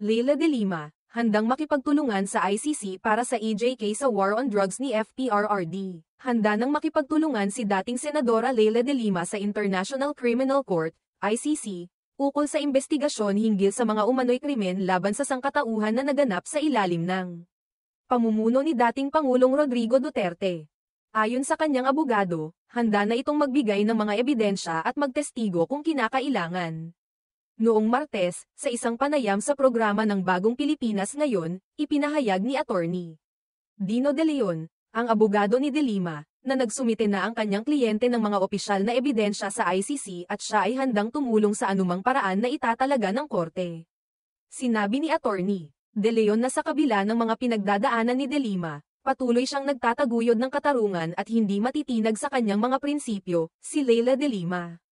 Leila de Lima, handang makipagtulungan sa ICC para sa EJK sa war on drugs ni FPRRD. Handa nang makipagtulungan si dating Senadora Leila de Lima sa International Criminal Court, ICC, ukol sa investigasyon hinggil sa mga umano'y krimen laban sa sangkatauhan na naganap sa ilalim ng pamumuno ni dating Pangulong Rodrigo Duterte. Ayon sa kanyang abogado, handa na itong magbigay ng mga ebidensya at magtestigo kung kinakailangan. Noong Martes, sa isang panayam sa programa ng Bagong Pilipinas Ngayon, ipinahayag ni Attorney Dino De Leon, ang abogado ni De Lima, na nagsumite na ang kanyang kliyente ng mga opisyal na ebidensya sa ICC at siya ay handang tumulong sa anumang paraan na itatalaga ng korte. Sinabi ni Attorney De Leon na sa kabila ng mga pinagdadaanan ni De Lima, patuloy siyang nagtataguyod ng katarungan at hindi matitinag sa kanyang mga prinsipyo, si Leila de Lima,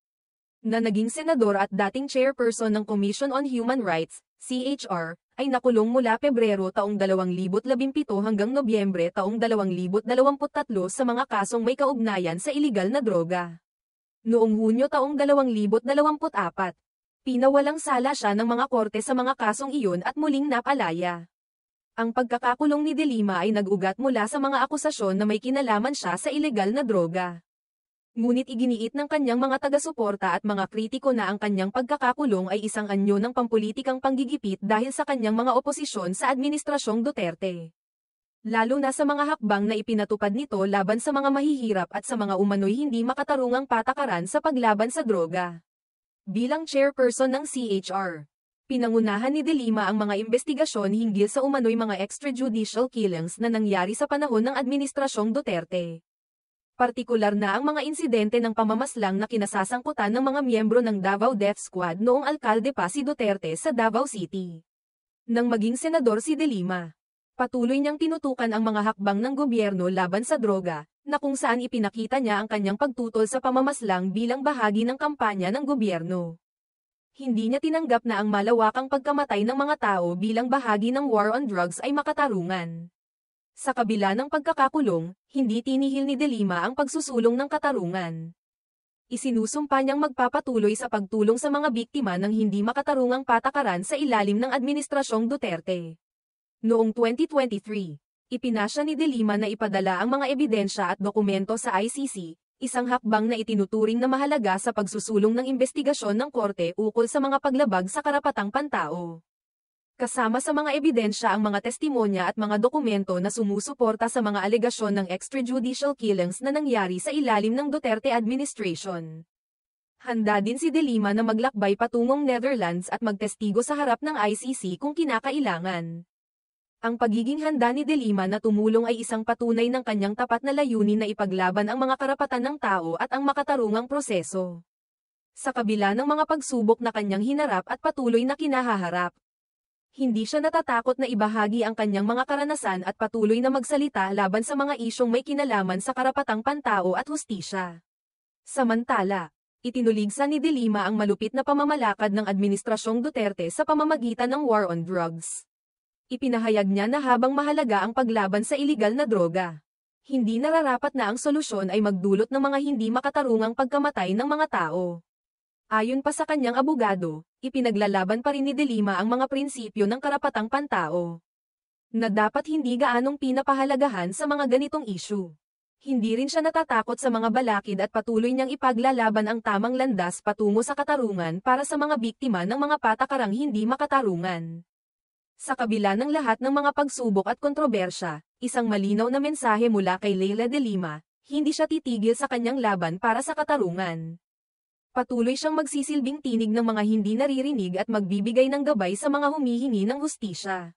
na naging senador at dating chairperson ng Commission on Human Rights, CHR, ay nakulong mula Pebrero taong 2017 hanggang Nobyembre taong 2023 sa mga kasong may kaugnayan sa iligal na droga. Noong Hunyo taong 2024, pinawalang sala siya ng mga korte sa mga kasong iyon at muling napalaya. Ang pagkakakulong ni De Lima ay nag-ugat mula sa mga akusasyon na may kinalaman siya sa ilegal na droga. Ngunit iginiit ng kanyang mga taga-suporta at mga kritiko na ang kanyang pagkakakulong ay isang anyo ng pampulitikang panggigipit dahil sa kanyang mga oposisyon sa Administrasyong Duterte. Lalo na sa mga hakbang na ipinatupad nito laban sa mga mahihirap at sa mga umano'y hindi makatarungang patakaran sa paglaban sa droga. Bilang chairperson ng CHR, pinangunahan ni De Lima ang mga investigasyon hinggil sa umano'y mga extrajudicial killings na nangyari sa panahon ng Administrasyong Duterte. Partikular na ang mga insidente ng pamamaslang na kinasasangkutan ng mga miyembro ng Davao Death Squad noong alkalde pa si Duterte sa Davao City. Nang maging senador si De Lima, patuloy niyang tinutukan ang mga hakbang ng gobyerno laban sa droga, na kung saan ipinakita niya ang kanyang pagtutol sa pamamaslang bilang bahagi ng kampanya ng gobyerno. Hindi niya tinanggap na ang malawakang pagkamatay ng mga tao bilang bahagi ng war on drugs ay makatarungan. Sa kabila ng pagkakakulong, hindi tinihil ni De Lima ang pagsusulong ng katarungan. Isinusumpa niyang magpapatuloy sa pagtulong sa mga biktima ng hindi makatarungang patakaran sa ilalim ng Administrasyong Duterte. Noong 2023, ipinasya ni De Lima na ipadala ang mga ebidensya at dokumento sa ICC, isang hakbang na itinuturing na mahalaga sa pagsusulong ng investigasyon ng korte ukol sa mga paglabag sa karapatang pantao. Kasama sa mga ebidensya ang mga testimonya at mga dokumento na sumusuporta sa mga alegasyon ng extrajudicial killings na nangyari sa ilalim ng Duterte administration. Handa din si De Lima na maglakbay patungong Netherlands at magtestigo sa harap ng ICC kung kinakailangan. Ang pagiging handa ni De Lima na tumulong ay isang patunay ng kanyang tapat na layunin na ipaglaban ang mga karapatan ng tao at ang makatarungang proseso. Sa kabila ng mga pagsubok na kanyang hinarap at patuloy na kinahaharap, hindi siya natatakot na ibahagi ang kanyang mga karanasan at patuloy na magsalita laban sa mga isyong may kinalaman sa karapatang pantao at hustisya. Samantala, itinuligsa ni De Lima ang malupit na pamamalakad ng Administrasyong Duterte sa pamamagitan ng war on drugs. Ipinahayag niya na habang mahalaga ang paglaban sa iligal na droga, hindi nararapat na ang solusyon ay magdulot ng mga hindi makatarungang pagkamatay ng mga tao. Ayon pa sa kanyang abogado, ipinaglalaban pa rin ni De Lima ang mga prinsipyo ng karapatang pantao, na dapat hindi gaanong pinapahalagahan sa mga ganitong issue. Hindi rin siya natatakot sa mga balakid at patuloy niyang ipaglalaban ang tamang landas patungo sa katarungan para sa mga biktima ng mga patakarang hindi makatarungan. Sa kabila ng lahat ng mga pagsubok at kontrobersya, isang malinaw na mensahe mula kay Leila de Lima, hindi siya titigil sa kanyang laban para sa katarungan. Patuloy siyang magsisilbing tinig ng mga hindi naririnig at magbibigay ng gabay sa mga humihingi ng hustisya.